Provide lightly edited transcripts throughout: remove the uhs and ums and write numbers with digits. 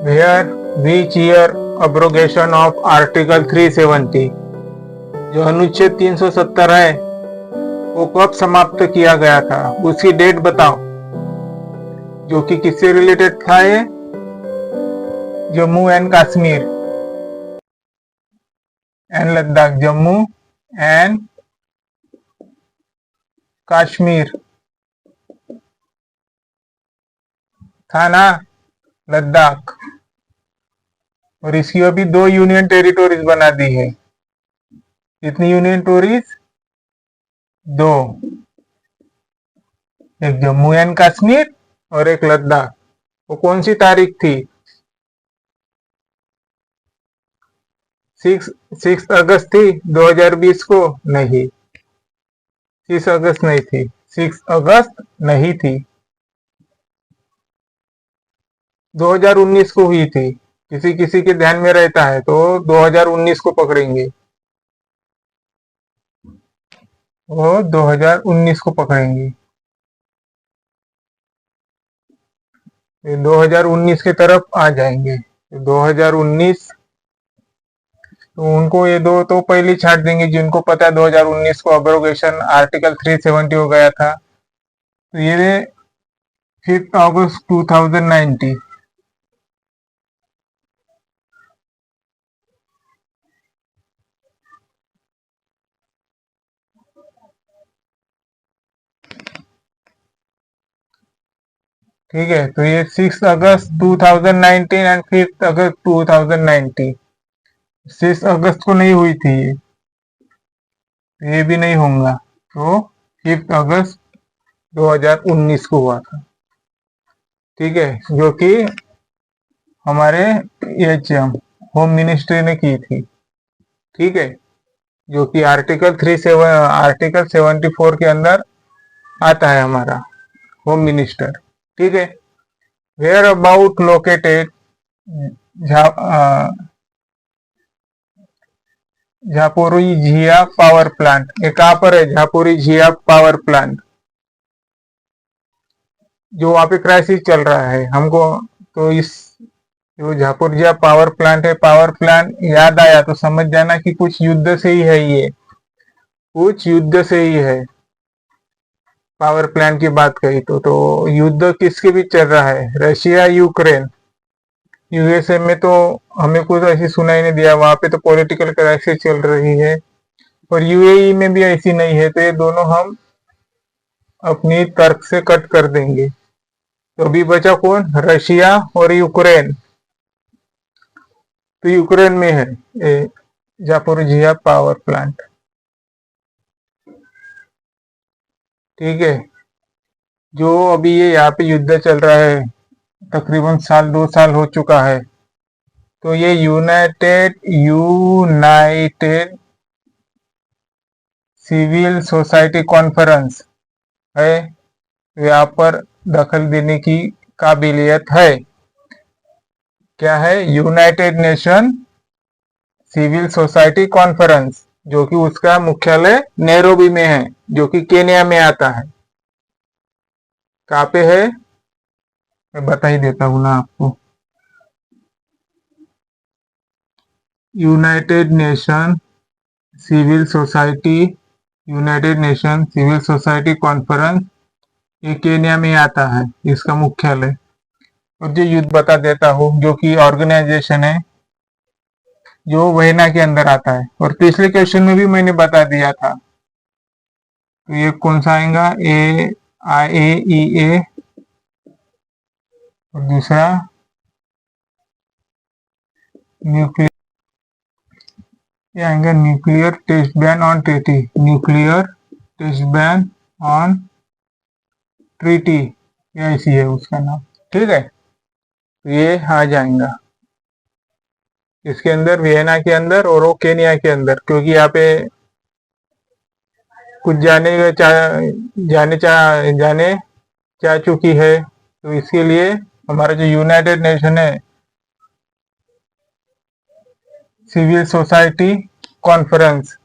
Where which year abrogation of article 370, जो अनुच्छेद 370 है वो कब समाप्त किया गया था, उसकी डेट बताओ। जो कि किससे रिलेटेड था ये? Jammu and Kashmir and Ladakh. Jammu and Kashmir था ना, लद्दाख। और इसकी अभी 2 यूनियन टेरिटोरीज बना दी है। कितनी यूनियन टेरिटोरीज? 2। एक जम्मू एंड कश्मीर और एक लद्दाख। वो कौन सी तारीख थी? 6 अगस्त थी 2020 को? नहीं, 6 अगस्त नहीं थी। 6 अगस्त नहीं थी, 2019 को हुई थी। किसी किसी के ध्यान में रहता है तो 2019 को पकड़ेंगे, वो 2019 को पकड़ेंगे। 2019 के तरफ आ जाएंगे। 2019 तो उनको ये दो तो पहले छाट देंगे जिनको पता है 2019 को अब्रोगेशन आर्टिकल 370 हो गया था। तो ये 5 अगस्त 2019। ठीक है, तो ये 6 अगस्त 2019 एंड 5 अगस्त 2019। 6 अगस्त को नहीं हुई थी ये भी नहीं होगा। तो 5 अगस्त 2019 को हुआ था। ठीक है, जो कि हमारे होम मिनिस्ट्री ने की थी। ठीक है, जो कि आर्टिकल 74 के अंदर आता है हमारा होम मिनिस्टर। ठीक है, where about located Zaporizhzhia power plant. ये कहाँ पर है? झापोरिझिया पावर प्लांट, जो वहां पे क्राइसिस चल रहा है हमको। तो इस जो झापोरिझिया पावर प्लांट है, पावर प्लांट याद आया तो समझ जाना कि कुछ युद्ध से ही है ये, कुछ युद्ध से ही है। पावर प्लांट की बात कही तो युद्ध किसके बीच चल रहा है? Russia Ukraine. यूएसए में तो हमें कुछ ऐसी सुनाई नहीं दिया, वहां पे तो पॉलिटिकल क्राइसिस चल रही है। और यूएई में भी ऐसी नहीं है, तो ये दोनों हम अपनी तर्क से कट कर देंगे। तो अभी बचा कौन? रशिया और यूक्रेन। तो यूक्रेन में है ये जापोरिझिया पावर प्लांट। ठीक है, जो अभी ये यहाँ पे युद्ध चल रहा है, तकरीबन 2 साल हो चुका है। तो ये यूनाइटेड सिविल सोसाइटी कॉन्फ्रेंस है, यहाँ पर दखल देने की काबिलियत है। क्या है? United Nation civil society conference, जो कि उसका मुख्यालय नैरोबी में है, जो कि केन्या में आता है। कहाँ पे है मैं बता ही देता हूँ ना आपको। United Nation civil society United Nation civil society conference, ये केन्या में आता है, इसका मुख्यालय। और जो युद्ध बता देता हूँ, जो कि ऑर्गेनाइजेशन है, जो वेना के अंदर आता है। और पिछले क्वेश्चन में भी मैंने बता दिया था। तो ये कौन सा आएगा? AIAEA। और दूसरा न्यूक्लियर, ये आएगा nuclear test ban on treaty. Nuclear test ban on treaty, ये ऐसी है उसका नाम। ठीक है, तो ये आ जाएगा इसके अंदर, वियना के अंदर और वो केनिया के अंदर। क्योंकि यहाँ पे कुछ जाने चाह चुकी है, तो इसके लिए हमारा जो यूनाइटेड नेशन है civil society conference,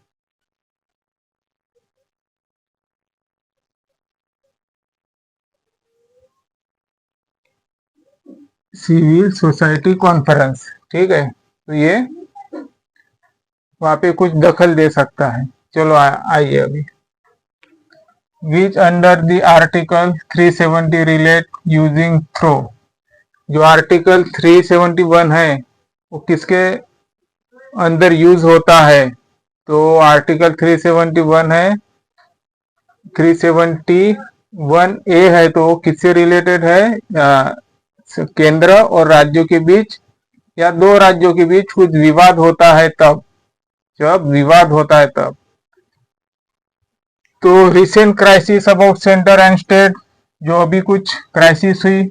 civil society conference, ठीक है, तो ये वहां पे कुछ दखल दे सकता है। चलो आइए अभी, which under the article 370 relate using throw. जो आर्टिकल 371 है वो किसके अंदर यूज होता है? तो आर्टिकल 371 है, 371A है, तो किससे रिलेटेड है? केंद्र और राज्यों के बीच या दो राज्यों के बीच कुछ विवाद होता है तब, जब विवाद होता है तब। तो recent crisis about centre and state, जो अभी कुछ क्राइसिस हुई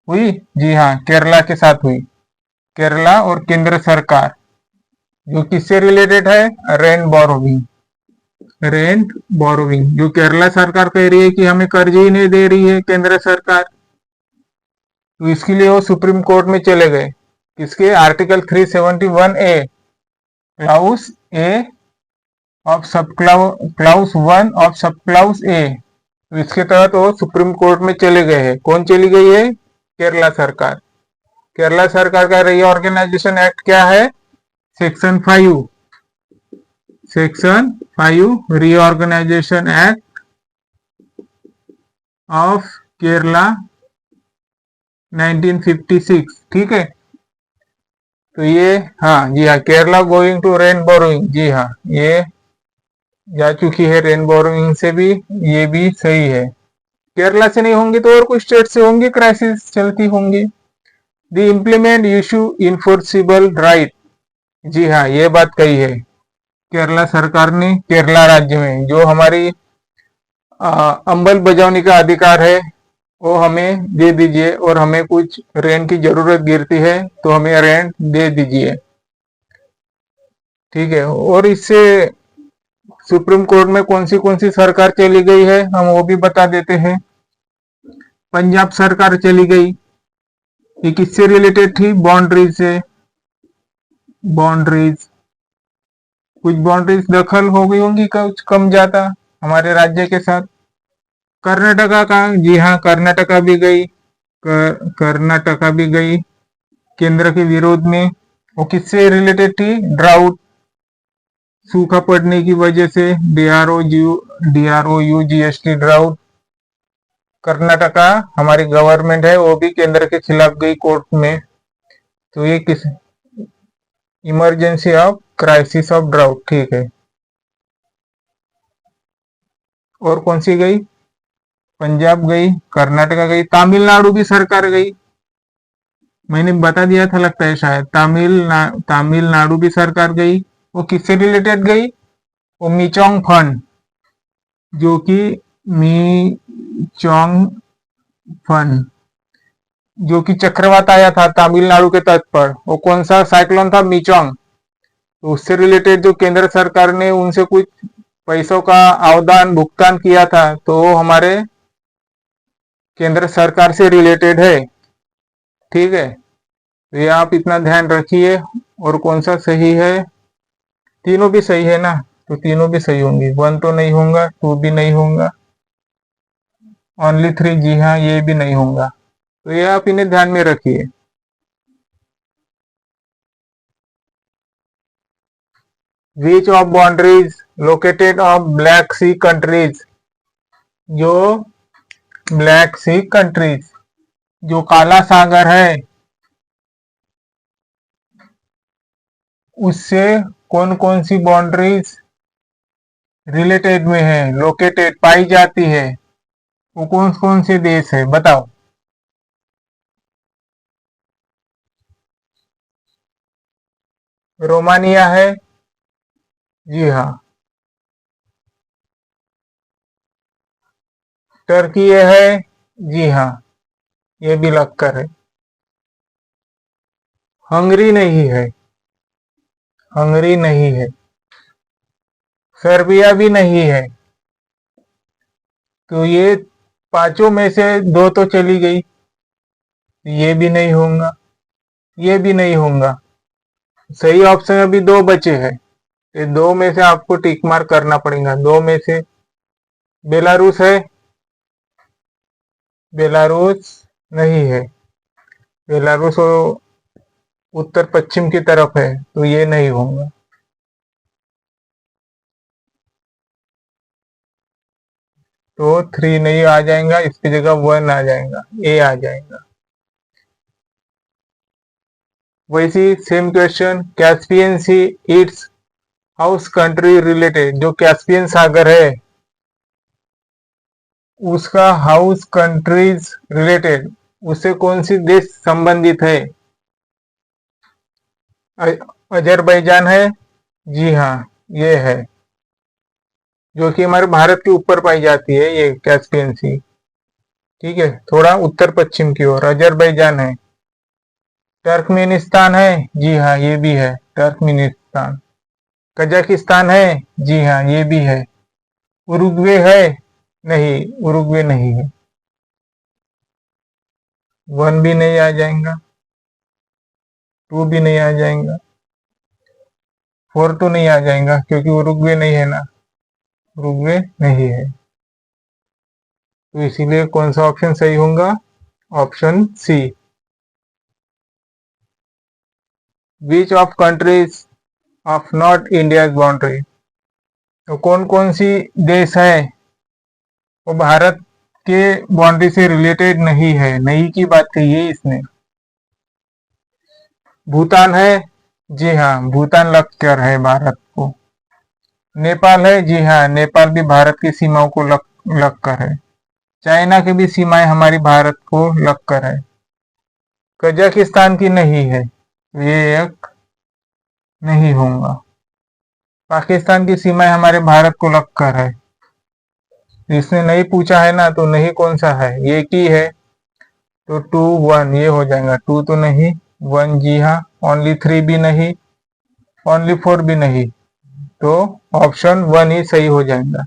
हुई जी हाँ, केरला के साथ हुई, केरला और केंद्र सरकार, जो किससे रिलेटेड है? Rent borrowing. रेंट बोरोविंग, जो केरला सरकार कह रही है कि हमें कर्ज ही नहीं दे रही है केंद्र सरकार, तो इसके लिए वो सुप्रीम कोर्ट में चले गए। किसके? Article 371A clause A of sub clause 1 of sub clause A, तो इसके तहत वो सुप्रीम कोर्ट में चले गए हैं। कौन चली गई है? केरला सरकार। केरला सरकार का रीऑर्गेनाइजेशन एक्ट क्या है? Section 5 reorganisation act of Kerala 1956, ठीक है। तो ये हाँ जी हाँ, Kerala going to rent borrowing, जी हाँ, ये जा चुकी है रेंट बोरोइंग से भी, ये भी सही है। केरला से नहीं होंगी तो और कुछ स्टेट से होंगी, क्राइसिस चलती होंगी। The implement issue enforceable right, जी हाँ, ये बात कही है केरला सरकार ने। केरला राज्य में जो हमारी अंबल बजावनी का अधिकार है वो हमें दे दीजिए, और हमें कुछ रेंट की जरूरत गिरती है तो हमें रेंट दे दीजिए, ठीक है। और इससे सुप्रीम कोर्ट में कौन सी सरकार चली गई है हम वो भी बता देते हैं। पंजाब सरकार चली गई, ये किससे रिलेटेड थी? बाउंड्रीज से। बाउंड्रीज, कुछ बाउंड्रीज दखल हो गई होंगी कुछ कम ज्यादा हमारे राज्य के साथ। कर्नाटका का, जी हाँ, कर्नाटका भी गई, कर्नाटका भी गई केंद्र के विरोध में। वो किससे रिलेटेड थी? ड्राउट, सूखा पड़ने की वजह से, DROUGST ड्राउट। कर्नाटका हमारी गवर्नमेंट है, वो भी केंद्र के खिलाफ गई कोर्ट में। तो ये किस emergency of crisis of drought, ठीक है। और कौन सी गई? पंजाब गई, कर्नाटका गई, तमिलनाडु भी सरकार गई, मैंने बता दिया था लगता है शायद। तमिलनाडु भी सरकार गई। वो किससे रिलेटेड गई? वो मीचोंग फंड, जो कि मीचोंग फंड जो कि चक्रवात आया था तमिलनाडु के तट पर, वो कौन सा साइक्लोन था? मीचोंग। तो उससे रिलेटेड जो केंद्र सरकार ने उनसे कुछ पैसों का अवदान भुगतान किया था, तो वो हमारे केंद्र सरकार से रिलेटेड है, ठीक है। तो ये आप इतना ध्यान रखिए। और कौन सा सही है? तीनों भी सही है ना, तो तीनों भी सही होंगी। 1 तो नहीं होगा, 2 भी नहीं होगा, ओनली 3, जी हाँ, ये भी नहीं होगा। तो ये आप इन्हें ध्यान में रखिए। Which of boundaries located of Black Sea countries, जो ब्लैक सी कंट्रीज, जो काला सागर है, उससे कौन कौन सी बाउंड्रीज रिलेटेड में है, लोकेटेड पाई जाती है, वो कौन कौन से देश है बताओ। रोमानिया है, जी हाँ। टर्की है, जी हाँ, ये भी लगकर है। हंगरी नहीं है, हंगरी नहीं है। सर्बिया भी नहीं है। तो ये पांचों में से 2 तो चली गई, ये भी नहीं होगा, ये भी नहीं होगा। सही ऑप्शन अभी 2 बचे हैं, ये 2 में से आपको टिक मार्क करना पड़ेगा। 2 में से बेलारूस है, बेलारूस नहीं है। बेलारूस उत्तर पश्चिम की तरफ है, तो ये नहीं होगा। तो 3 नहीं आ जाएगा, इसकी जगह 1 आ जाएगा, ए आ जाएगा। वैसी same question, Caspian see it's house country related, जो कैस्पियन सागर है उसका हाउस कंट्रीज रिलेटेड, उससे कौन सी देश संबंधित है? अजरबैजान है, जी हाँ ये है, जो कि हमारे भारत के ऊपर पाई जाती है ये कैस्पियन सी। ठीक है, थोड़ा उत्तर पश्चिम की ओर अजरबैजान है। टर्कमेनिस्तान है, जी हाँ ये भी है टर्कमेनिस्तान। कजाकिस्तान है, जी हाँ ये भी है। उरुग्वे है, नहीं उरुग्वे नहीं है। 1 भी नहीं आ जाएगा, 2 भी नहीं आ जाएगा, 4 तो नहीं आ जाएगा क्योंकि उरुग्वे नहीं है ना, उरुग्वे नहीं है। तो इसीलिए कौन सा ऑप्शन सही होगा? Option C. बीच of countries of not India boundary, तो कौन कौन सी देश है वो भारत के बाउंड्री से रिलेटेड नहीं है, नहीं की बात कही है इसने। भूटान है, जी हाँ भूटान लग कर है भारत को। नेपाल है, जी हाँ नेपाल भी भारत की सीमाओं को लग कर है। चाइना की भी सीमाएं हमारी भारत को लग कर है। कजाकिस्तान की नहीं है, ये एक नहीं होगा। पाकिस्तान की सीमाएं हमारे भारत को लग कर है। इसने नहीं पूछा है ना, तो नहीं कौन सा है, ये की है, तो 2 1 ये हो जाएगा। 2 तो नहीं, 1 जी हाँ, ओनली 3 भी नहीं, ओनली 4 भी नहीं, तो ऑप्शन 1 ही सही हो जाएगा।